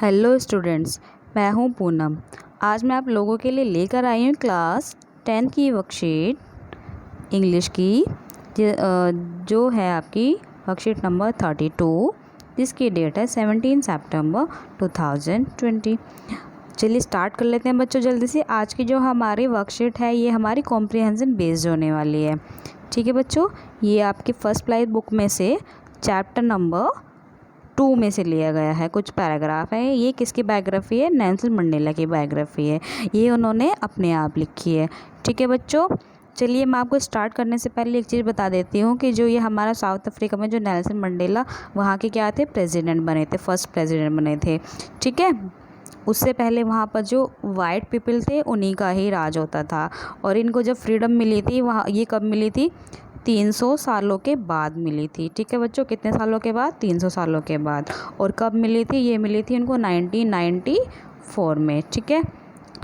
Hello students, मैं हूं पूनम। आज मैं आप लोगों के लिए लेकर आई हूं क्लास 10 की वर्कशीट इंग्लिश की, जो है आपकी वर्कशीट नंबर 32, जिसकी डेट है 17 सितंबर 2020। चलिए स्टार्ट कर लेते हैं बच्चों जल्दी से। आज की जो हमारी वर्कशीट है ये हमारी कॉम्प्रिहेंशन बेस्ड होने वाली है। ठीक है बच्चों, ये आपकी फर्स्ट प्लाइज बुक में से चैप्टर नंबर 2 में से लिया गया है। कुछ पैराग्राफ है। ये किसकी बायोग्राफी है? नेल्सन मंडेला की बायोग्राफी है। ये उन्होंने अपने आप लिखी है। ठीक है बच्चों, चलिए मैं आपको स्टार्ट करने से पहले एक चीज़ बता देती हूँ कि जो ये हमारा साउथ अफ्रीका में जो नेल्सन मंडेला वहाँ के क्या थे, प्रेसिडेंट बने थे, फर्स्ट प्रेसिडेंट बने थे। ठीक है, उससे पहले वहाँ पर जो वाइट पीपल थे उन्हीं का ही राज होता था। और इनको जब फ्रीडम मिली थी वहाँ, ये कब मिली थी? 300 सालों के बाद मिली थी। ठीक है बच्चों, कितने सालों के बाद? 300 सालों के बाद। और कब मिली थी? ये मिली थी इनको 1994 में। ठीक है,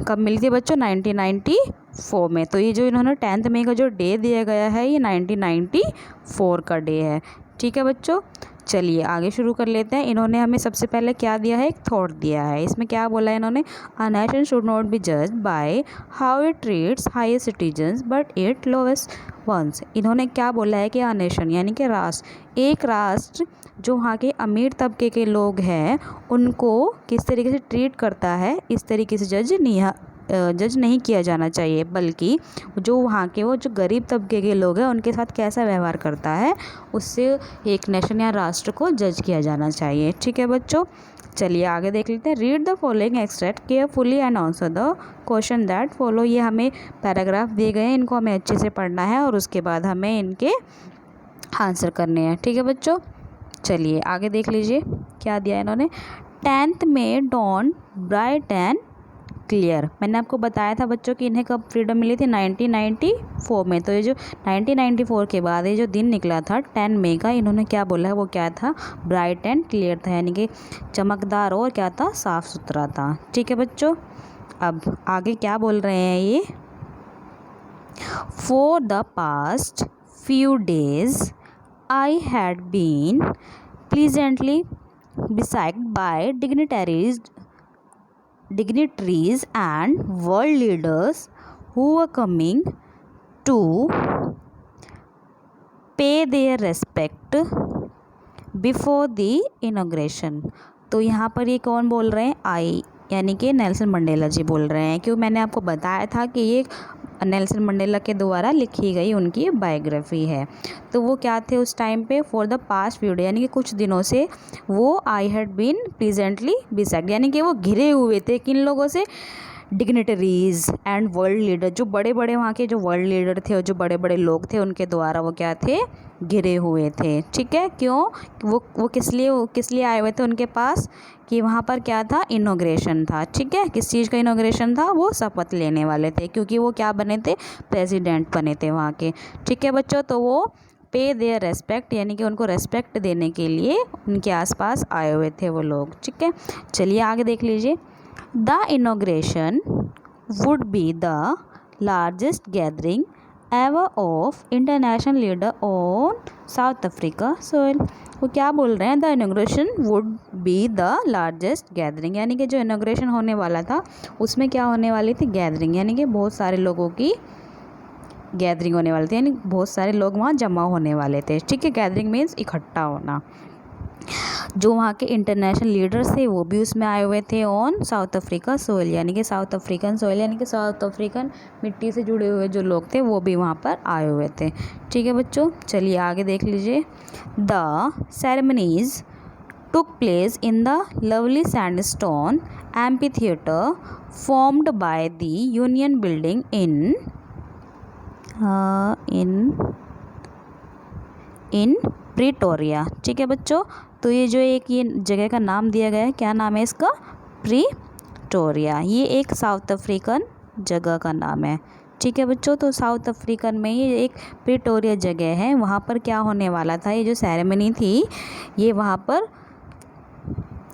कब मिली थी बच्चों? 1994 में। तो ये जो इन्होंने 10 मई का जो डे दिया गया है ये 1994 का डे है। ठीक है बच्चों, चलिए आगे शुरू कर लेते हैं। इन्होंने हमें सबसे पहले क्या दिया है? एक थॉट दिया है। इसमें क्या बोला है इन्होंने? A nation should not be judged by how it treats highest citizens but it lowest ones. इन्होंने क्या बोला है कि अ नेशन यानी कि राष्ट्र, एक राष्ट्र जो वहाँ के अमीर तबके के लोग हैं उनको किस तरीके से ट्रीट करता है, इस तरीके से जज नहीं किया जाना चाहिए, बल्कि जो वहाँ के वो जो गरीब तबके के लोग हैं उनके साथ कैसा व्यवहार करता है उससे एक नेशन या राष्ट्र को जज किया जाना चाहिए। ठीक है बच्चों, चलिए आगे देख लेते हैं। Read the following extract carefully and answer the question that follow. ये हमें पैराग्राफ दिए गए हैं, इनको हमें अच्छे से पढ़ना है और उसके बाद हमें इनके आंसर करने हैं। ठीक है बच्चों, चलिए आगे देख लीजिए क्या दिया है इन्होंने। 10th में डॉन ब्राइट एंड क्लियर। मैंने आपको बताया था बच्चों कि इन्हें कब फ्रीडम मिली थी? 1994 में। तो ये जो 1994 के बाद ये जो दिन निकला था 10 मई का, इन्होंने क्या बोला है? वो क्या था? ब्राइट एंड क्लियर था, यानी कि चमकदार और क्या था? साफ सुथरा था। ठीक है बच्चों, अब आगे क्या बोल रहे हैं ये? For the past few days I had been pleasantly beset by dignitaries and world leaders who were coming to pay their respect before the inauguration। तो यहाँ पर ये कौन बोल रहे हैं? आई यानी कि नेल्सन मंडेला जी बोल रहे हैं। क्यों? मैंने आपको बताया था कि ये नेल्सन मंडेला के द्वारा लिखी गई उनकी बायोग्राफी है। तो वो क्या थे उस टाइम पे? For the past few day यानी कि कुछ दिनों से वो आई हैड बीन प्रेजेंटली बिसेक्ड, यानी कि वो घिरे हुए थे किन लोगों से? डिग्निटरीज एंड वर्ल्ड लीडर, जो बड़े बड़े वहाँ के जो वर्ल्ड लीडर थे और जो बड़े बड़े लोग थे उनके द्वारा वो क्या थे? घिरे हुए थे। ठीक है, क्यों? वो किस लिए आए हुए थे उनके पास? कि वहाँ पर क्या था? इनॉग्रेशन था। ठीक है, किस चीज़ का इनॉग्रेशन था? वो शपथ लेने वाले थे, क्योंकि वो क्या बने थे? प्रेसिडेंट बने थे वहाँ के। ठीक है बच्चों, तो वो पे देयर रेस्पेक्ट यानी कि उनको रेस्पेक्ट देने के लिए उनके आसपास आए हुए थे वो लोग। ठीक है, चलिए आगे देख लीजिए। The inauguration would be the largest gathering ever of international leader on south Africa soil. वो क्या बोल रहे हैं? The inauguration would be the largest gathering, यानी कि जो इनॉग्रेशन होने वाला था उसमें क्या होने वाली थी? गैदरिंग, यानी कि बहुत सारे लोगों की गैदरिंग होने वाली थी, यानी बहुत सारे लोग वहाँ जमा होने वाले थे। ठीक है, गैदरिंग मीन्स इकट्ठा होना। जो वहाँ के इंटरनेशनल लीडर्स थे वो भी उसमें आए हुए थे ऑन साउथ अफ्रीका सोइल, यानी कि साउथ अफ्रीकन सोइल यानी कि साउथ अफ्रीकन मिट्टी से जुड़े हुए जो लोग थे वो भी वहाँ पर आए हुए थे। ठीक है बच्चों, चलिए आगे देख लीजिए। The ceremonies took place in the lovely sandstone amphitheater formed by the Union Building in प्रीटोरिया। ठीक है बच्चों, तो ये जो एक ये जगह का नाम दिया गया है, क्या नाम है इसका? प्रीटोरिया। ये एक साउथ अफ्रीकन जगह का नाम है। ठीक है बच्चों, तो साउथ अफ्रीकन में ये एक प्रीटोरिया जगह है, वहाँ पर क्या होने वाला था? ये जो सेरेमनी थी ये वहाँ पर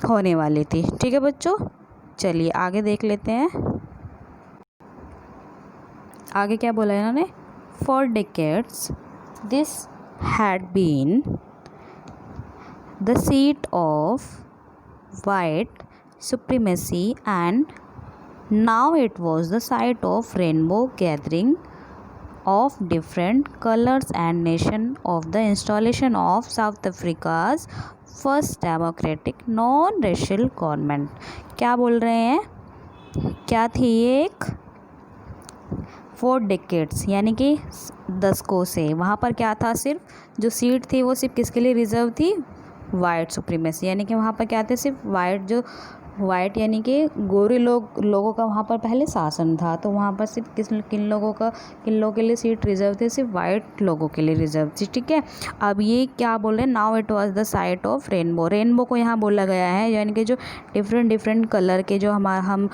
होने वाली थी। ठीक है बच्चों, चलिए आगे देख लेते हैं। आगे क्या बोला है इन्होंने? For decades this had been the seat of white supremacy, and now it was the site of rainbow gathering of different colors and nation of the installation of South Africa's first democratic non-racial government. क्या बोल रहे हैं, क्या थी ये एक 4 decades यानी कि दशकों से वहाँ पर क्या था, सिर्फ जो सीट थी वो सिर्फ किसके लिए रिजर्व थी, वाइट सुप्रीमेसी, यानी कि वहाँ पर क्या थे, सिर्फ वाइट यानी कि गोरे लोगों का वहाँ पर पहले शासन था। तो वहाँ पर सिर्फ किन लोगों के लिए सीट रिजर्व थे, सिर्फ वाइट लोगों के लिए रिजर्व थी। ठीक है, अब ये क्या बोल रहे हैं, now it was the site of rainbow को यहाँ बोला गया है, यानी कि जो डिफरेंट कलर के जो हम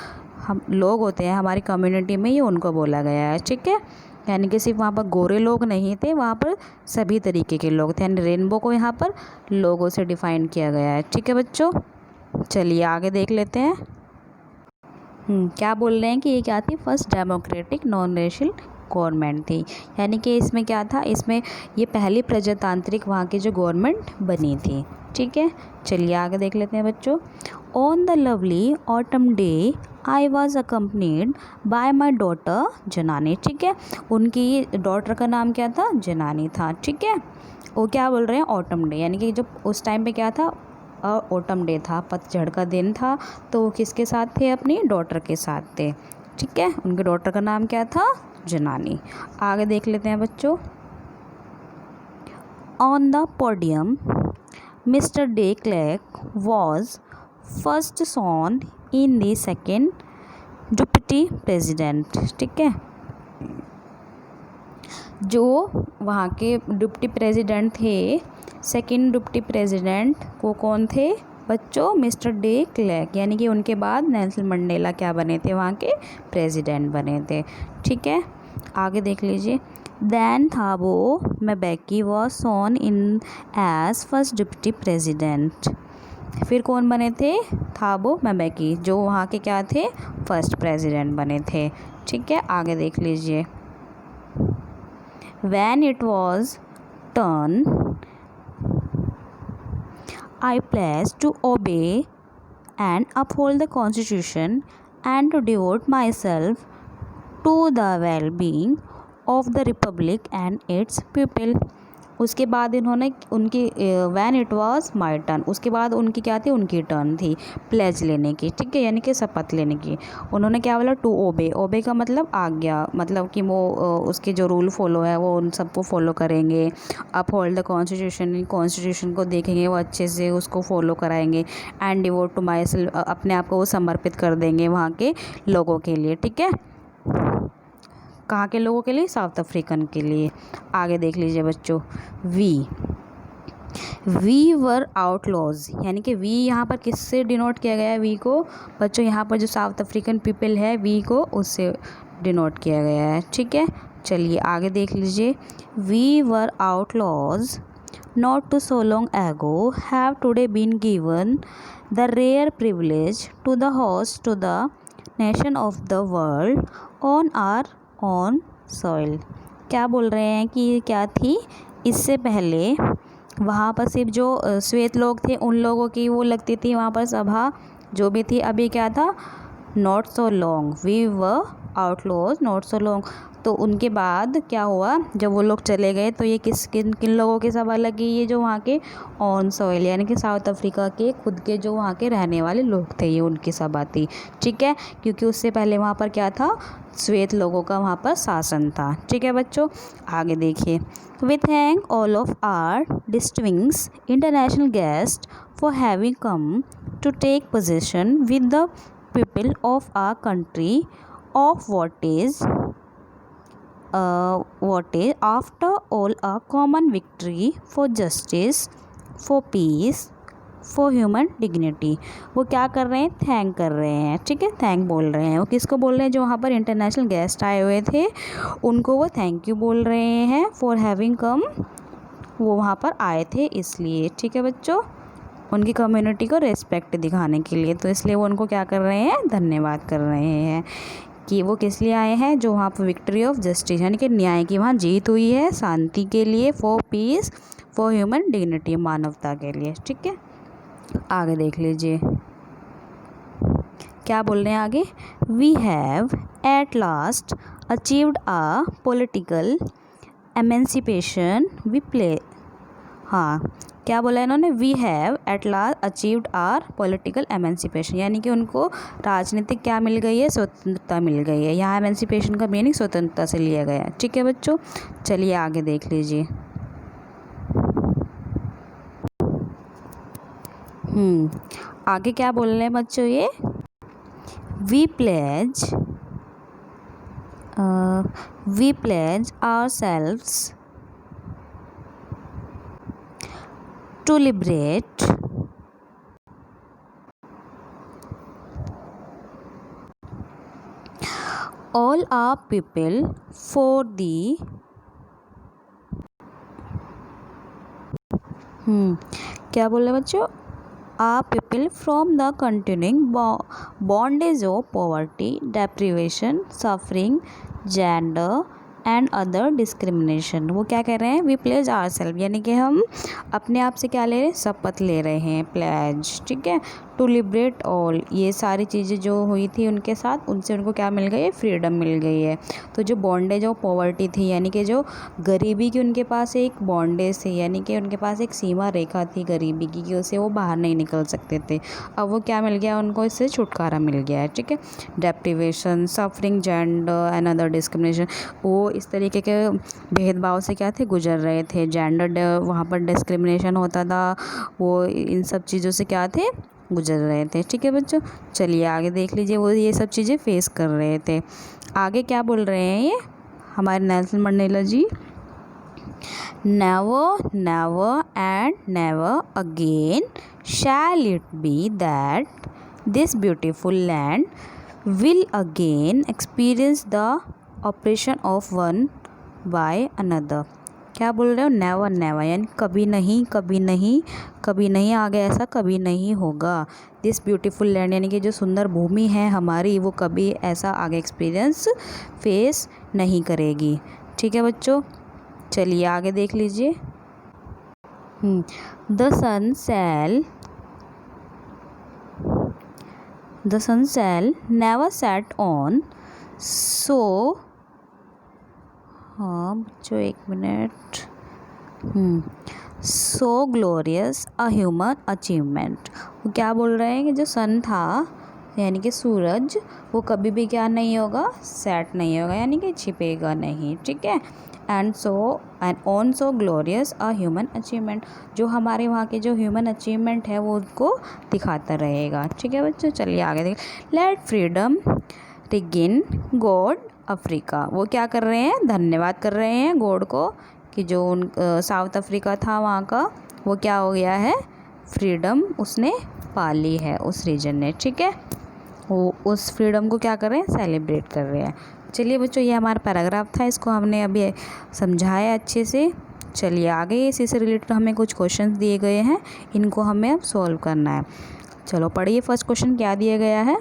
लोग होते हैं हमारी कम्युनिटी में, ये उनको बोला गया है। ठीक है, यानी कि सिर्फ वहाँ पर गोरे लोग नहीं थे, वहाँ पर सभी तरीके के लोग थे, यानी रेनबो को यहाँ पर लोगों से डिफाइन किया गया है। ठीक है बच्चों, चलिए आगे देख लेते हैं। क्या बोल रहे हैं कि ये क्या थी, first democratic non racial government थी, यानी कि इसमें क्या था, इसमें ये पहली प्रजातांत्रिक वहाँ की जो गवर्नमेंट बनी थी। ठीक है, चलिए आगे देख लेते हैं बच्चों। On the lovely autumn day I was accompanied bye my daughter जनानी। ठीक है, उनकी डॉटर का नाम क्या था, जनानी था। ठीक है, वो क्या बोल रहे हैं, ऑटम डे, यानी कि जब उस टाइम पे क्या था, ऑटम डे था, पतझड़ का दिन था, तो वो किसके साथ थे, अपनी डॉटर के साथ थे। ठीक है, उनके डॉटर का नाम क्या था, जनानी। आगे देख लेते हैं बच्चों। On the podium Mr de Klerk was first sworn in the second deputy president. ठीक है, जो वहाँ के डिप्टी प्रेसिडेंट थे, सेकेंड डिप्टी प्रेसिडेंट वो कौन थे बच्चों, मिस्टर डे क्लर्क, यानी कि उनके बाद नेल्सन मंडेला क्या बने थे, वहाँ के प्रेसिडेंट बने थे। ठीक है, आगे देख लीजिए। Then Thabo Mbeki was sworn in as first deputy president. फिर कौन बने थे, थाबो मैबेकी, जो वहाँ के क्या थे, फर्स्ट प्रेसिडेंट बने थे। ठीक है, आगे देख लीजिए। When it was turn I pledged to obey and uphold the Constitution and to devote myself to the well-being of the Republic and its people। उसके बाद इन्होंने उनकी when it was my turn, उसके बाद उनकी क्या थी, उनकी टर्न थी प्लेज लेने की। ठीक है, यानी कि शपथ लेने की। उन्होंने क्या बोला, टू ओबे का मतलब आज्ञा, मतलब कि वो उसके जो रूल फॉलो है वो उन सबको फॉलो करेंगे। अपहोल्ड द कॉन्स्टिट्यूशन को देखेंगे, वो अच्छे से उसको फॉलो कराएंगे। And devote to myself, अपने आप को वो समर्पित कर देंगे वहाँ के लोगों के लिए। ठीक है, कहाँ के लोगों के लिए, साउथ अफ्रीकन के लिए। आगे देख लीजिए बच्चों। वी वर आउटलॉज, यानी कि वी यहाँ पर किससे डिनोट किया गया है, वी को बच्चों, यहाँ पर जो साउथ अफ्रीकन पीपल है वी को उससे डिनोट किया गया है। ठीक है, चलिए आगे देख लीजिए। We were outlaws not too so long ago have today been given the rare privilege to the host to the nation of the world on our own soil। क्या बोल रहे हैं कि ये क्या थी, इससे पहले वहाँ पर सिर्फ जो श्वेत लोग थे उन लोगों की वो लगती थी वहाँ पर सभा जो भी थी, अभी क्या था, not so long, we were outlaws not so long. तो उनके बाद क्या हुआ, जब वो लोग चले गए तो ये किन लोगों की सभा लगी, ये जो वहाँ के ऑन सॉइल यानी कि साउथ अफ्रीका के खुद के जो वहाँ के रहने वाले लोग थे, ये उनकी सभा थी। ठीक है, क्योंकि उससे पहले वहाँ पर क्या था, श्वेत लोगों का वहाँ पर शासन था। ठीक है बच्चों, आगे देखिए। We thank all of our distinguished international guest for having come to take position with the people of our country of what is after all a common victory for justice, for peace, for human dignity। वो क्या कर रहे हैं, thank कर रहे हैं। ठीक है, थैंक बोल रहे हैं। वो किसको बोल रहे हैं, जो वहाँ पर इंटरनेशनल गेस्ट आए हुए थे उनको वो थैंक यू बोल रहे हैं, फॉर हैविंग कम, वो वहाँ पर आए थे इसलिए। ठीक है बच्चों, उनकी कम्युनिटी को रिस्पेक्ट दिखाने के लिए, तो इसलिए वो उनको क्या कर रहे हैं, धन्यवाद कर रहे हैं कि वो किस लिए आए हैं, जो वहाँ पर विक्ट्री ऑफ जस्टिस यानी कि न्याय की वहाँ जीत हुई है, शांति के लिए, for piece, for human dignity, मानवता के लिए। ठीक है, आगे देख लीजिए। क्या बोल रहे हैं आगे, we have at last achieved our political emancipation we pledge. हाँ, क्या बोला इन्होंने, we have at last achieved our political emancipation, यानी कि उनको राजनीतिक क्या मिल गई है, स्वतंत्रता मिल गई है। यहाँ एमेंसिपेशन का मीनिंग स्वतंत्रता से लिया गया है। ठीक है बच्चों, चलिए आगे देख लीजिए। आगे क्या बोल रहे हैं बच्चों ये, we pledge ourselves to liberate all our people for the क्या बोल रहे बच्चों, our people from the continuing bondage of poverty, deprivation, suffering, gender and other discrimination. वो क्या कह रहे हैं, वी प्लेज आवर सेल्फ, यानी कि हम अपने आप से क्या ले रहे हैं, शपथ ले रहे हैं, प्लेज। ठीक है, टू लिबरेट ऑल, ये सारी चीज़ें जो हुई थी उनके साथ, उनसे उनको क्या मिल गई है, फ्रीडम मिल गई है। तो जो बॉन्डेज ऑफ पॉवर्टी थी, यानी कि जो गरीबी की उनके पास एक बॉन्डेज थी, यानी कि उनके पास एक सीमा रेखा थी गरीबी की, कि उससे वो बाहर नहीं निकल सकते थे। अब वो क्या मिल गया उनको, इससे छुटकारा मिल गया है। ठीक है, deprivation, suffering, gender and other discrimination, वो इस तरीके के भेदभाव से क्या थे, गुजर रहे थे। जेंडर, वहाँ पर डिस्क्रिमिनेशन होता था, वो इन सब चीज़ों से क्या थे, गुजर रहे थे। ठीक है बच्चों, चलिए आगे देख लीजिए, वो ये सब चीज़ें फेस कर रहे थे। आगे क्या बोल रहे हैं ये हमारे Nelson Mandela ji, never never and never again shall it be that this beautiful land will again experience the oppression of one by another. क्या बोल रहे हो, नेवर नेवर, यानी कभी नहीं, कभी नहीं, कभी नहीं, आगे ऐसा कभी नहीं होगा। दिस ब्यूटीफुल लैंड, यानी कि जो सुंदर भूमि है हमारी, वो कभी ऐसा आगे एक्सपीरियंस फेस नहीं करेगी। ठीक है बच्चों, चलिए आगे देख लीजिए। The sun shall never set on so, हाँ बच्चों एक minute, so glorious a human achievement. वो क्या बोल रहे हैं कि जो सन था, यानी कि सूरज, वो कभी भी क्या नहीं होगा, सेट नहीं होगा, यानी कि छिपेगा नहीं। ठीक है, and on so glorious a human achievement, जो हमारे वहाँ के जो ह्यूमन अचीवमेंट है वो उनको दिखाता रहेगा। ठीक है बच्चों, चलिए आगे देख, लेट फ्रीडम रिगिन गॉड अफ्रीका। वो क्या कर रहे हैं, धन्यवाद कर रहे हैं गॉड को, कि जो साउथ अफ्रीका था वहाँ का, वो क्या हो गया है, फ्रीडम उसने पा ली है उस रीजन ने। ठीक है, वो उस फ्रीडम को क्या कर रहे हैं, सेलिब्रेट कर रहे हैं। चलिए बच्चों, ये हमारा पैराग्राफ था, इसको हमने अभी समझाया अच्छे से। चलिए आगे, इसी से रिलेटेड हमें कुछ क्वेश्चंस दिए गए हैं, इनको हमें अब सॉल्व करना है। चलो पढ़िए, फर्स्ट क्वेश्चन क्या दिया गया है,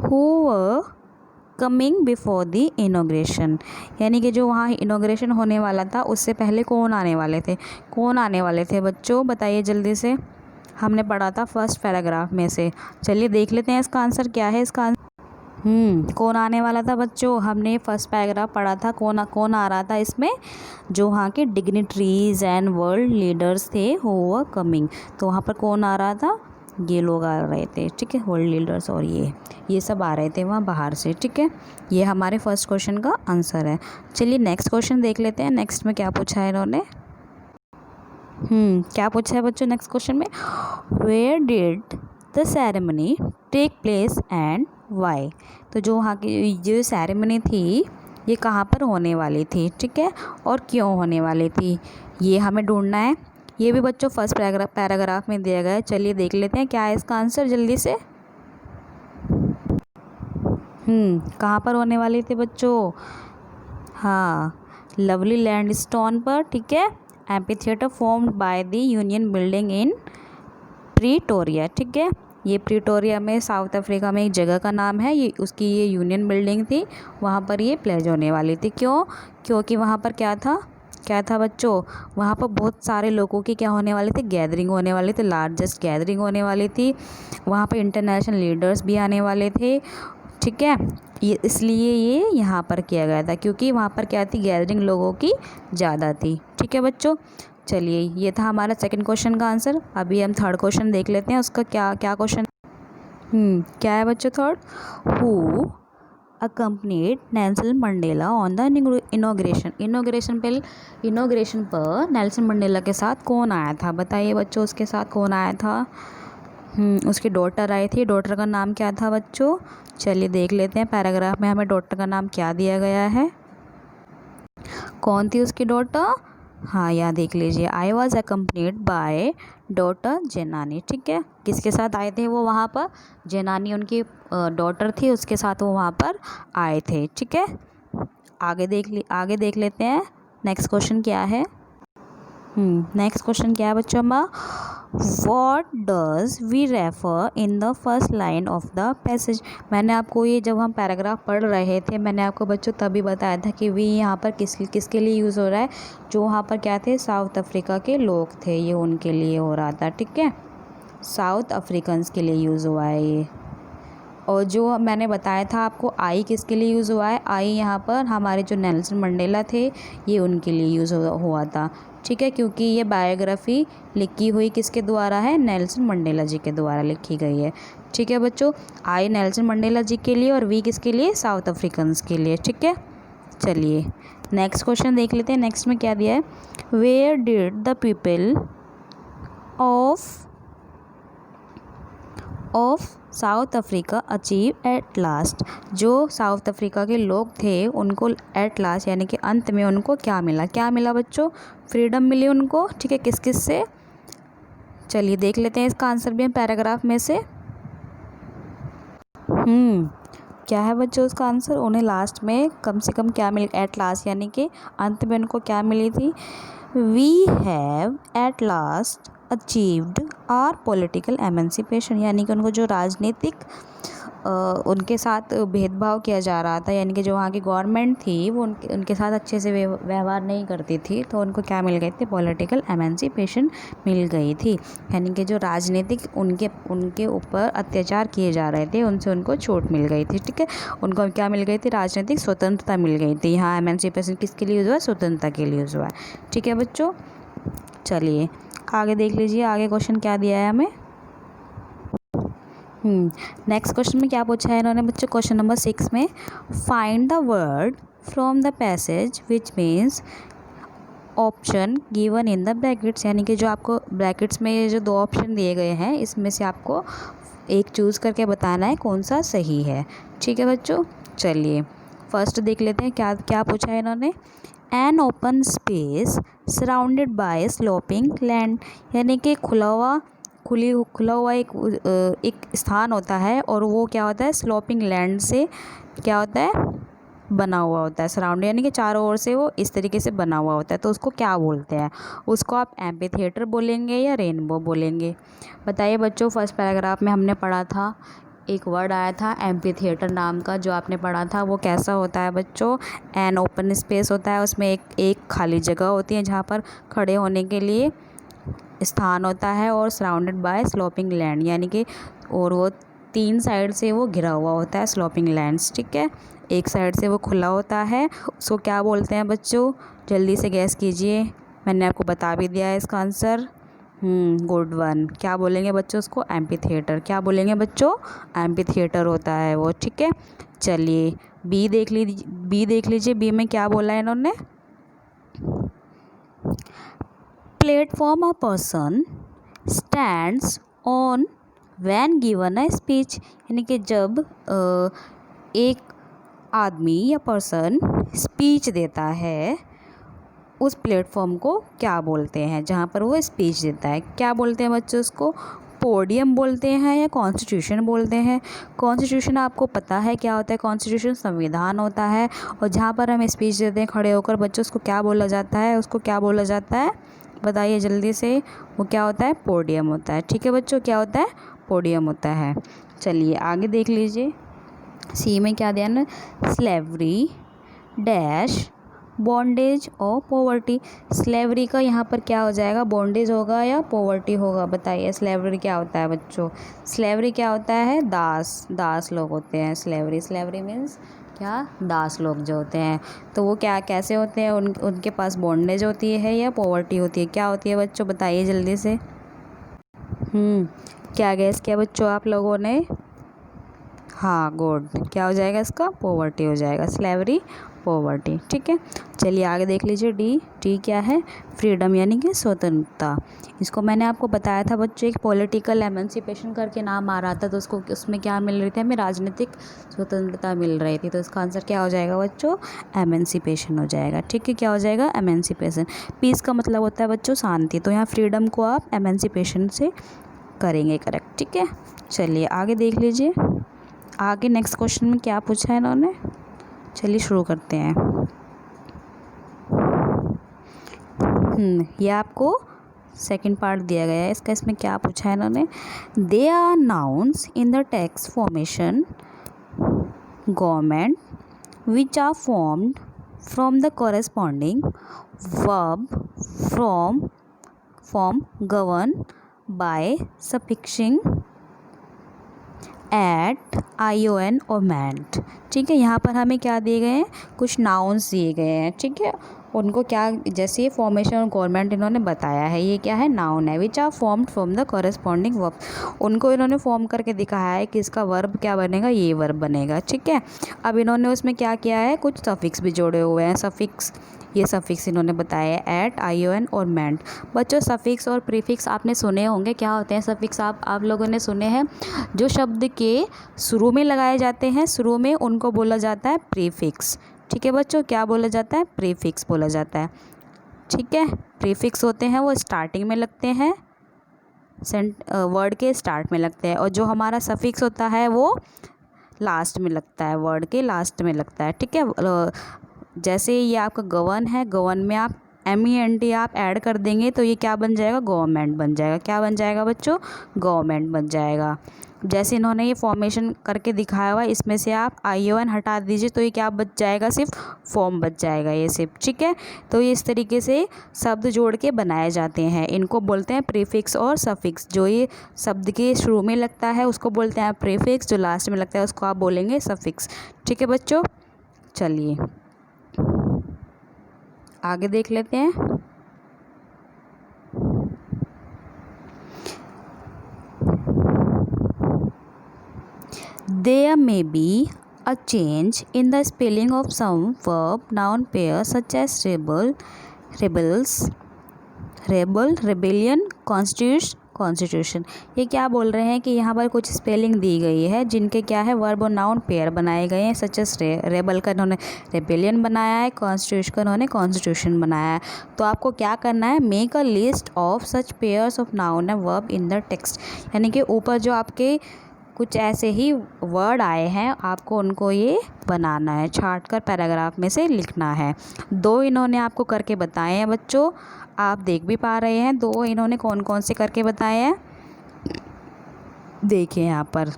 who were coming before the inauguration, यानी कि जो वहाँ इनॉग्रेशन होने वाला था उससे पहले कौन आने वाले थे, कौन आने वाले थे बच्चों, बताइए जल्दी से। हमने पढ़ा था फर्स्ट पैराग्राफ में से, चलिए देख लेते हैं इसका आंसर क्या है। इसका कौन आने वाला था बच्चों, हमने फर्स्ट पैराग्राफ पढ़ा था, कौन कौन आ रहा था इसमें, जो वहाँ के डिग्निटरीज एंड वर्ल्ड लीडर्स थे, हु वर कमिंग। तो वहाँ पर कौन आ रहा था, ये लोग आ रहे थे। ठीक है, वर्ल्ड लीडर्स, और ये सब आ रहे थे वहाँ बाहर से। ठीक है, ये हमारे फर्स्ट क्वेश्चन का आंसर है। चलिए नेक्स्ट क्वेश्चन देख लेते हैं, नेक्स्ट में क्या पूछा है इन्होंने। क्या पूछा है बच्चों नेक्स्ट क्वेश्चन में, where did the ceremony take place and why. तो जो वहाँ की जो सेरेमनी थी ये कहाँ पर होने वाली थी, ठीक है, और क्यों होने वाली थी, ये हमें ढूंढना है। ये भी बच्चों फर्स्ट पैराग्राफ में दिया गया है। चलिए देख लेते हैं क्या है इसका आंसर जल्दी से। कहाँ पर होने वाली थी बच्चों, हाँ, लवली लैंड स्टोन पर। ठीक है, amphitheatre formed by the Union Building in Pretoria. ठीक है, ये प्रीटोरिया में साउथ अफ्रीका में एक जगह का नाम है, ये उसकी ये यूनियन बिल्डिंग थी, वहाँ पर ये प्लेज होने वाली थी। क्यों, क्योंकि वहाँ पर क्या था, क्या था बच्चों, वहाँ पर बहुत सारे लोगों की क्या होने वाले थे, गैदरिंग होने वाली थी, लार्जेस्ट गैदरिंग होने वाली थी। वहाँ पर इंटरनेशनल लीडर्स भी आने वाले थे, ठीक है। ये इसलिए ये यहाँ पर किया गया था, क्योंकि वहाँ पर क्या थी, गैदरिंग लोगों की ज़्यादा थी, ठीक है बच्चों। चलिए, ये था हमारा सेकंड क्वेश्चन का आंसर। अभी हम थर्ड क्वेश्चन देख लेते हैं, उसका क्या क्या क्वेश्चन क्या है बच्चों third. Who accompanied Nelson Mandela on the inauguration. Inauguration पर नेल्सन मंडेला के साथ कौन आया था, बताइए बच्चों, उसके साथ कौन आया था। उसकी डॉटर आई थी। डॉटर का नाम क्या था बच्चों, चलिए देख लेते हैं पैराग्राफ में हमें डॉटर का नाम क्या दिया गया है, कौन थी उसकी डॉटर। हाँ, यहाँ देख लीजिए, I was accompanied by daughter Zenani, ठीक है। किसके साथ आए थे वो वहाँ पर, जेनानी उनकी डॉटर थी, उसके साथ वो वहाँ पर आए थे, ठीक है। आगे देख लेते हैं नेक्स्ट क्वेश्चन क्या है। नेक्स्ट क्वेश्चन क्या है बच्चों हमारा, what does we refer in the first line of the passage. मैंने आपको ये, जब हम पैराग्राफ पढ़ रहे थे, मैंने आपको बच्चों तभी बताया था कि वी यहाँ पर किसके लिए यूज़ हो रहा है, जो वहाँ पर क्या थे, साउथ अफ्रीका के लोग थे, ये उनके लिए हो रहा था, ठीक है। साउथ अफ्रीकन्स के लिए यूज़ हुआ है ये। और जो मैंने बताया था आपको, आई किसके लिए यूज़ हुआ है, आई यहाँ पर हमारे जो नेल्सन मंडेला थे, ये उनके लिए यूज़ हुआ था, ठीक है। क्योंकि ये बायोग्राफी लिखी हुई किसके द्वारा है, नेल्सन मंडेला जी के द्वारा लिखी गई है, ठीक है बच्चों। आई नेल्सन मंडेला जी के लिए और वी किसके लिए, साउथ अफ्रीकन्स के लिए, ठीक है। चलिए नेक्स्ट क्वेश्चन देख लेते हैं। नेक्स्ट में क्या दिया है, where did the people of South Africa achieve at last. जो साउथ अफ्रीका के लोग थे उनको एट लास्ट यानी कि अंत में उनको क्या मिला बच्चों, फ्रीडम मिली उनको, ठीक है। किस से, चलिए देख लेते हैं इसका आंसर भी हम पैराग्राफ में से। क्या है बच्चों उसका आंसर, उन्हें लास्ट में कम से कम क्या मिल, एट लास्ट यानी कि अंत में उनको क्या मिली थी, we have at last achieved our political emancipation. यानी कि उनको जो राजनीतिक उनके साथ भेदभाव किया जा रहा था, यानी कि जो वहाँ की गवर्नमेंट थी वो उनके साथ अच्छे से व्यवहार नहीं करती थी, तो उनको क्या मिल गई थी, पॉलिटिकल एमेंसिपेशन मिल गई थी। यानी कि जो राजनीतिक उनके ऊपर अत्याचार किए जा रहे थे उनसे उनको छूट मिल गई थी, ठीक है। उनको क्या मिल गई थी, राजनीतिक स्वतंत्रता मिल गई थी। यहाँ एमेंसिपेशन किसके लिए यूज़ हुआ है, स्वतंत्रता के लिए यूज़ हुआ है, ठीक है बच्चों। चलिए आगे देख लीजिए, आगे क्वेश्चन क्या दिया है हमें। नेक्स्ट क्वेश्चन में क्या पूछा है इन्होंने बच्चों, क्वेश्चन नंबर 6 में, find the word from the passage which means option given in the brackets. यानी कि जो आपको ब्रैकेट्स में जो 2 ऑप्शन दिए गए हैं, इसमें से आपको एक चूज़ करके बताना है कौन सा सही है, ठीक है बच्चों। चलिए फर्स्ट देख लेते हैं क्या क्या पूछा है इन्होंने, an open space surrounded by sloping land. यानी कि खुला हुआ एक स्थान होता है और वो क्या होता है, स्लोपिंग लैंड से क्या होता है, बना हुआ होता है। सराउंड यानी कि चारों ओर से वो इस तरीके से बना हुआ होता है, तो उसको क्या बोलते हैं, उसको आप एम्पी थिएटर बोलेंगे या रेनबो बोलेंगे, बताइए बच्चों। फर्स्ट पैराग्राफ में हमने पढ़ा था, एक वर्ड आया था एम्पी थिएटर नाम का, जो आपने पढ़ा था वो कैसा होता है बच्चों, एन ओपन स्पेस होता है, उसमें एक खाली जगह होती है जहाँ पर खड़े होने के लिए स्थान होता है, और सराउंडेड बाय स्लोपिंग लैंड यानी कि, और वो 3 साइड से वो घिरा हुआ होता है, स्लोपिंग लैंड्स, ठीक है। एक साइड से वो खुला होता है, उसको क्या बोलते हैं बच्चों, जल्दी से गैस कीजिए, मैंने आपको बता भी दिया है इसका आंसर। गुड वन, क्या बोलेंगे बच्चों उसको, एम्पी थिएटर, क्या बोलेंगे बच्चों, एम्पी थिएटर होता है वो, ठीक है। चलिए बी देख लीजिए, बी में क्या बोला है इन्होंने, platform a person stands on when given a speech. यानी कि जब एक आदमी या पर्सन स्पीच देता है, उस प्लेटफॉर्म को क्या बोलते हैं, जहाँ पर वो स्पीच देता है, क्या बोलते हैं बच्चों उसको, पोडियम बोलते हैं या कॉन्स्टिट्यूशन बोलते हैं। कॉन्स्टिट्यूशन आपको पता है क्या होता है, कॉन्स्टिट्यूशन संविधान होता है, और जहाँ पर हम स्पीच देते हैं खड़े होकर बच्चों, उसको क्या बोला जाता है, उसको क्या बोला जाता है, बताइए जल्दी से, वो क्या होता है, पोडियम होता है, ठीक है बच्चों, क्या होता है, पोडियम होता है। चलिए आगे देख लीजिए, सी में क्या दिया ना, स्लेवरी डैश बॉन्डेज और पॉवर्टी। स्लेवरी का यहाँ पर क्या हो जाएगा, बॉन्डेज होगा या पॉवर्टी होगा, बताइए। स्लेवरी क्या होता है बच्चों, स्लेवरी क्या होता है, दास लोग होते हैं। स्लेवरी मीन्स क्या, दास लोग जो होते हैं, तो वो क्या कैसे होते हैं, उनके पास बॉन्डेज होती है या पॉवर्टी होती है, क्या होती है बच्चों, बताइए जल्दी से। क्या गैस किया बच्चों आप लोगों ने, हाँ गुड, क्या हो जाएगा इसका, पॉवर्टी हो जाएगा, स्लेवरी पॉवर्टी। ठीक है, चलिए आगे देख लीजिए। डी क्या है, फ्रीडम यानी कि स्वतंत्रता। इसको मैंने आपको बताया था बच्चों, एक पॉलिटिकल एमेंसिपेशन करके नाम आ रहा था, तो उसमें क्या मिल रही थी हमें, राजनीतिक स्वतंत्रता मिल रही थी। तो इसका आंसर क्या हो जाएगा बच्चों, एमेंसिपेशन हो जाएगा। ठीक है, क्या हो जाएगा, एमेंसिपेशन। पीस का मतलब होता है बच्चों शांति, तो यहाँ फ्रीडम को आप एमेंसिपेशन से करेंगे करेक्ट। ठीक है, चलिए आगे देख लीजिए। आगे नेक्स्ट क्वेश्चन में क्या पूछा है इन्होंने, चलिए शुरू करते हैं। ये आपको सेकंड पार्ट दिया गया है इसका, इसमें क्या पूछा है इन्होंने, they are nouns in the text formation government which are formed from the corresponding verb from govern by suffixing at ION और मेंट। ठीक है, यहाँ पर हमें क्या दिए गए हैं, कुछ नाउन्स दिए गए हैं। ठीक है, उनको क्या, जैसे ये फॉर्मेशन और गवर्नमेंट इन्होंने बताया है, ये क्या है, नाउन है, which are formed from the corresponding verb. उनको इन्होंने फॉर्म करके दिखाया है कि इसका वर्ब क्या बनेगा, ये वर्ब बनेगा। ठीक है, अब इन्होंने उसमें क्या किया है, कुछ सफिक्स भी जोड़े हुए हैं। सफिक्स, ये सफिक्स इन्होंने बताया है, एट ION और मेंट। बच्चों सफिक्स और प्रीफिक्स आपने सुने होंगे, क्या होते हैं सफिक्स, आप लोगों ने सुने हैं, जो शब्द के शुरू में लगाए जाते हैं, शुरू में, उनको बोला जाता है प्रीफिक्स। ठीक है बच्चों, क्या बोला जाता है, प्रीफिक्स बोला जाता है। ठीक है, प्रीफिक्स होते हैं वो स्टार्टिंग में लगते हैं, वर्ड के स्टार्ट में लगते हैं, और जो हमारा सफिक्स होता है वो लास्ट में लगता है, वर्ड के लास्ट में लगता है। ठीक है, जैसे ये आपका गवर्न है, गवर्न में आप MENT आप ऐड कर देंगे तो ये क्या बन जाएगा, गवर्नमेंट बन जाएगा। क्या बन जाएगा बच्चों, गवर्नमेंट बन जाएगा। जैसे इन्होंने ये फॉर्मेशन करके दिखाया हुआ है, इसमें से आप ION हटा दीजिए तो ये क्या बच जाएगा, सिर्फ फॉर्म बच जाएगा ये सिर्फ। ठीक है, तो ये इस तरीके से शब्द जोड़ के बनाए जाते हैं, इनको बोलते हैं प्रीफिक्स और सफिक्स। जो ये शब्द के शुरू में लगता है उसको बोलते हैं प्रीफिक्स, जो लास्ट में लगता है उसको आप बोलेंगे सफिक्स। ठीक है बच्चों, चलिए आगे देख लेते हैं। There may be a change in the spelling of some verb-noun pairs such as rebellion, constitution। ये क्या बोल रहे हैं कि यहाँ पर कुछ स्पेलिंग दी गई है जिनके क्या है, वर्ब और नाउन पेयर बनाए गए हैं, सच एस रेबल का इन्होंने रेबेलियन बनाया है, कॉन्स्टिट्यूशन का इन्होंने कॉन्स्टिट्यूशन बनाया है। तो आपको क्या करना है, make a list of such pairs of noun and verb in the text. यानी कि ऊपर जो आपके कुछ ऐसे ही वर्ड आए हैं, आपको उनको ये बनाना है, छांट कर पैराग्राफ में से लिखना है। दो इन्होंने आपको करके बताए हैं बच्चों, आप देख भी पा रहे हैं, दो इन्होंने कौन कौन से करके बताए हैं, देखिए यहाँ पर।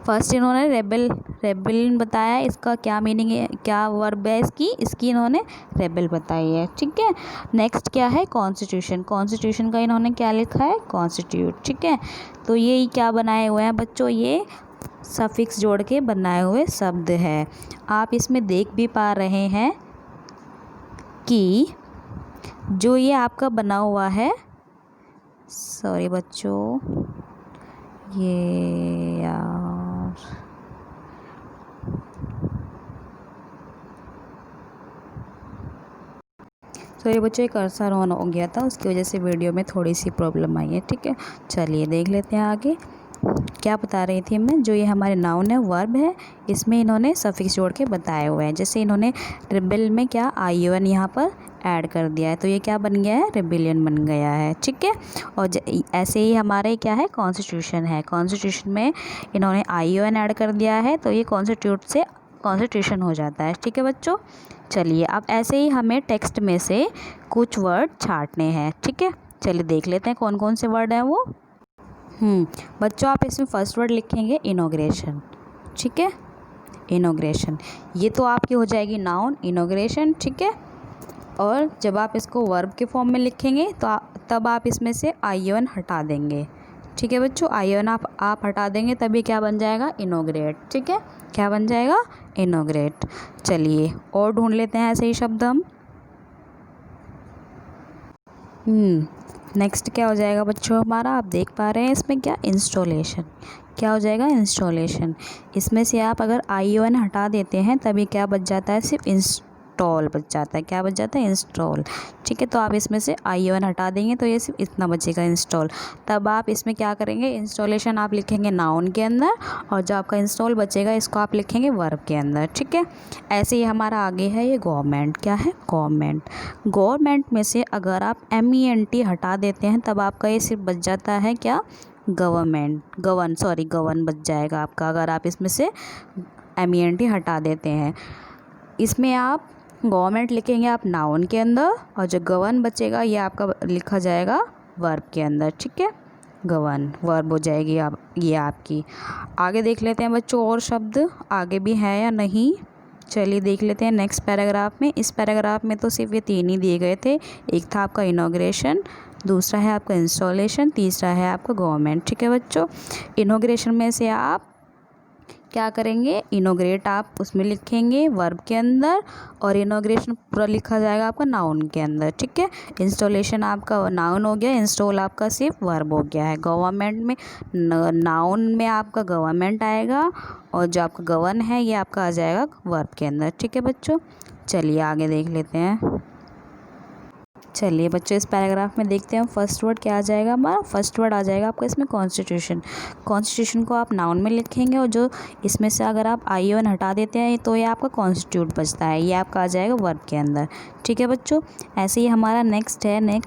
फर्स्ट इन्होंने रेबेलियन बताया, इसका क्या मीनिंग है, क्या वर्ब है इसकी इन्होंने रेबेल बताई है। ठीक है, नेक्स्ट क्या है, कॉन्स्टिट्यूशन का इन्होंने क्या लिखा है, कॉन्स्टिट्यूट। ठीक है, तो ये क्या बनाए हुए हैं बच्चों, ये सफिक्स जोड़ के बनाए हुए शब्द है। आप इसमें देख भी पा रहे हैं कि जो ये आपका बना हुआ है, सॉरी बच्चों, ये यार सॉरी बच्चों, एक कर्सर ऑन हो गया था, उसकी वजह से वीडियो में थोड़ी सी प्रॉब्लम आई है। ठीक है, चलिए देख लेते हैं आगे क्या बता रही थी मैं। जो ये हमारे नाउन है, वर्ब है, इसमें इन्होंने सफिक्स जोड़ के बताए हुए हैं। जैसे इन्होंने रेबेल में क्या ION यहाँ पर ऐड कर दिया है, तो ये क्या बन गया है, रेबेलियन बन गया है। ठीक है, और ऐसे ही हमारे क्या है, कॉन्स्टिट्यूशन है, कॉन्स्टिट्यूशन में इन्होंने ION ऐड कर दिया है, तो ये कॉन्स्टिट्यूट से कॉन्स्टिट्यूशन हो जाता है। ठीक है बच्चों, चलिए अब ऐसे ही हमें टेक्स्ट में से कुछ वर्ड छांटने हैं। ठीक है, चलिए देख लेते हैं कौन कौन से वर्ड हैं वो। बच्चों आप इसमें फर्स्ट वर्ड लिखेंगे इनॉग्रेशन। ठीक है, इनॉग्रेशन। ये तो आपकी हो जाएगी नाउन इनॉग्रेशन, ठीक है। और जब आप इसको वर्ब के फॉर्म में लिखेंगे तो तब आप इसमें से ION हटा देंगे, ठीक है बच्चों। ION आप हटा देंगे तभी क्या बन जाएगा, इनॉग्रेट, ठीक है। क्या बन जाएगा, इनॉग्रेट। चलिए और ढूंढ लेते हैं ऐसे ही शब्द हम। नेक्स्ट क्या हो जाएगा बच्चों हमारा, आप देख पा रहे हैं इसमें क्या, इंस्टॉलेशन। क्या हो जाएगा, इंस्टॉलेशन। इसमें से आप अगर ION हटा देते हैं तभी क्या बच जाता है, सिर्फ इंस्टॉल बच जाता है। क्या बच जाता है, इंस्टॉल, ठीक है। तो आप इसमें से ION हटा देंगे तो ये सिर्फ इतना बचेगा, इंस्टॉल। तब आप इसमें क्या करेंगे, इंस्टॉलेशन आप लिखेंगे नाउन के अंदर, और जो आपका इंस्टॉल बचेगा इसको आप लिखेंगे वर्ब के अंदर, ठीक है। ऐसे ही हमारा आगे है ये गवर्नमेंट। क्या है, गवर्नमेंट। गवर्नमेंट में से अगर आप MENT हटा देते हैं तब आपका ये सिर्फ बच जाता है क्या, गवर्न बच जाएगा आपका, अगर आप इसमें से MENT हटा देते हैं। इसमें आप गवर्नमेंट लिखेंगे आप नाउन के अंदर, और जो गवर्न बचेगा ये आपका लिखा जाएगा वर्ब के अंदर, ठीक है। गवर्न वर्ब हो जाएगी आप ये आपकी। आगे देख लेते हैं बच्चों और शब्द आगे भी हैं या नहीं। चलिए देख लेते हैं नेक्स्ट पैराग्राफ में। इस पैराग्राफ में तो सिर्फ ये 3 ही दिए गए थे। एक था आपका इनॉग्रेशन, दूसरा है आपका इंस्टॉलेशन, तीसरा है आपका गवर्नमेंट, ठीक है बच्चों। इनॉग्रेशन में से आप क्या करेंगे, इनॉग्रेट आप उसमें लिखेंगे वर्ब के अंदर, और इनॉग्रेशन पूरा लिखा जाएगा आपका नाउन के अंदर, ठीक है। इंस्टॉलेशन आपका नाउन हो गया, इंस्टॉल आपका सिर्फ वर्ब हो गया है। गवर्नमेंट में नाउन में आपका गवर्नमेंट आएगा, और जो आपका गवर्न है ये आपका आ जाएगा वर्ब के अंदर, ठीक है बच्चों। चलिए आगे देख लेते हैं। चलिए बच्चों इस पैराग्राफ में देखते हैं फर्स्ट वर्ड क्या आ जाएगा हमारा। फर्स्ट वर्ड आ जाएगा आपका इसमें कॉन्स्टिट्यूशन। कॉन्स्टिट्यूशन को आप नाउन में लिखेंगे, और जो इसमें से अगर आप ION हटा देते हैं तो ये आपका कॉन्स्टिट्यूट बचता है, ये आपका आ जाएगा वर्ब के अंदर, ठीक है बच्चों। ऐसे ही हमारा नेक्स्ट है,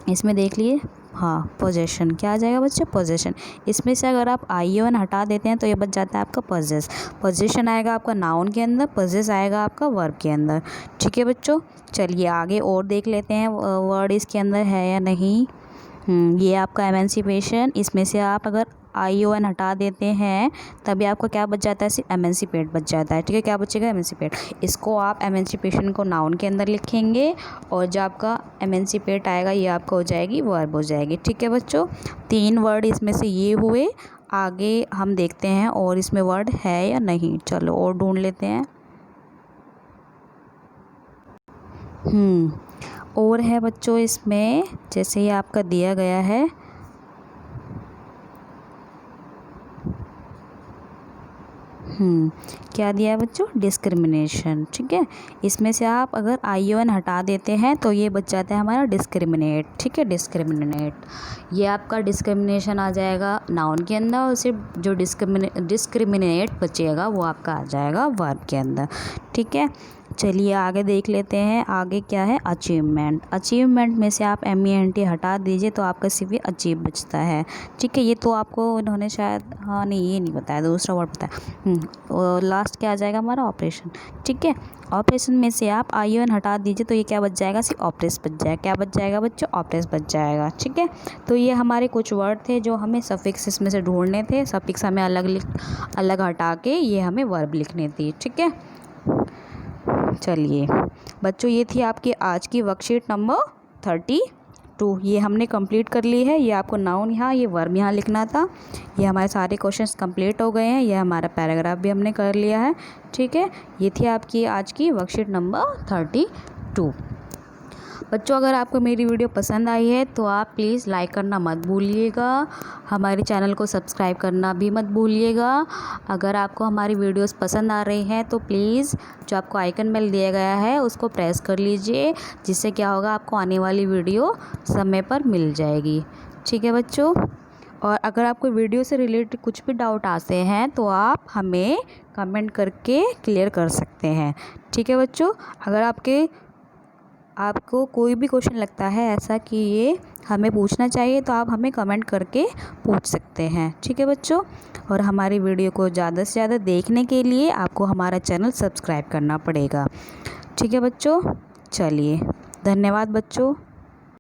इसमें देख लिए, हाँ पोजेशन। क्या आ जाएगा बच्चे, पोजेशन। इसमें से अगर आप ION हटा देते हैं तो ये बच जाता है आपका पोजेस। पोजेशन आएगा आपका नाउन के अंदर, पोजेस आएगा आपका वर्ब के अंदर, ठीक है बच्चों। चलिए आगे और देख लेते हैं वर्ड इसके अंदर है या नहीं। ये आपका एमेंसिपेशन। इसमें से आप अगर ION हटा देते हैं तभी आपका क्या बच जाता है, सिर्फ एमेंसिपेट बच जाता है, ठीक है। क्या बचेगा, एमेंसिपेट। इसको आप एमेंसिपेशन को नाउन के अंदर लिखेंगे, और जो आपका एमेंसिपेट आएगा ये आपका हो जाएगी वर्ब हो जाएगी, ठीक है बच्चों। 3 वर्ड इसमें से ये हुए। आगे हम देखते हैं और इसमें वर्ड है या नहीं। चलो और ढूंढ लेते हैं। और है बच्चों इसमें, जैसे ये आपका दिया गया है, क्या दिया है बच्चों, डिस्क्रिमिनेशन, ठीक है। इसमें से आप अगर ION हटा देते हैं तो ये बच जाता है हमारा डिस्क्रिमिनेट, ठीक है। डिस्क्रिमिनेट, ये आपका डिस्क्रिमिनेशन आ जाएगा नाउन के अंदर, और सिर्फ जो डिस्क्रिमिनेट बचेगा वो आपका आ जाएगा वर्ब के अंदर, ठीक है। चलिए आगे देख लेते हैं। आगे क्या है, अचीवमेंट। अचीवमेंट में से आप MENT हटा दीजिए तो आपका सिर्फ ये अचीव बचता है, ठीक है। ये तो आपको इन्होंने शायद, हाँ नहीं ये नहीं बताया, दूसरा वर्ड बताया। और लास्ट क्या आ जाएगा हमारा, ऑपरेशन, ठीक है। ऑपरेशन में से आप ION हटा दीजिए तो ये क्या बच जाएगा, सिर्फ ऑपरेस बच जाएगा। क्या बच जाएगा बच्चों, ऑपरेस बच जाएगा, ठीक है। तो ये हमारे कुछ वर्ड थे जो हमें सफिक्स इसमें से ढूंढने थे। सफिक्स हमें अलग हटा के ये हमें वर्ब लिखने थी, ठीक है। चलिए बच्चों ये थी आपकी आज की वर्कशीट नंबर 32। ये हमने कंप्लीट कर ली है। ये आपको नाउन यहाँ, ये वर्ब यहाँ लिखना था। ये हमारे सारे क्वेश्चंस कंप्लीट हो गए हैं। ये हमारा पैराग्राफ भी हमने कर लिया है, ठीक है। ये थी आपकी आज की वर्कशीट नंबर 32। बच्चों अगर आपको मेरी वीडियो पसंद आई है तो आप प्लीज़ लाइक करना मत भूलिएगा, हमारे चैनल को सब्सक्राइब करना भी मत भूलिएगा। अगर आपको हमारी वीडियोस पसंद आ रही हैं तो प्लीज़ जो आपको आइकन बेल दिया गया है उसको प्रेस कर लीजिए, जिससे क्या होगा, आपको आने वाली वीडियो समय पर मिल जाएगी, ठीक है बच्चों। और अगर आपको वीडियो से रिलेटेड कुछ भी डाउट आते हैं तो आप हमें कमेंट करके क्लियर कर सकते हैं, ठीक है बच्चों। अगर आपको कोई भी क्वेश्चन लगता है ऐसा कि ये हमें पूछना चाहिए तो आप हमें कमेंट करके पूछ सकते हैं, ठीक है बच्चों। और हमारी वीडियो को ज़्यादा से ज़्यादा देखने के लिए आपको हमारा चैनल सब्सक्राइब करना पड़ेगा, ठीक है बच्चों। चलिए धन्यवाद बच्चों।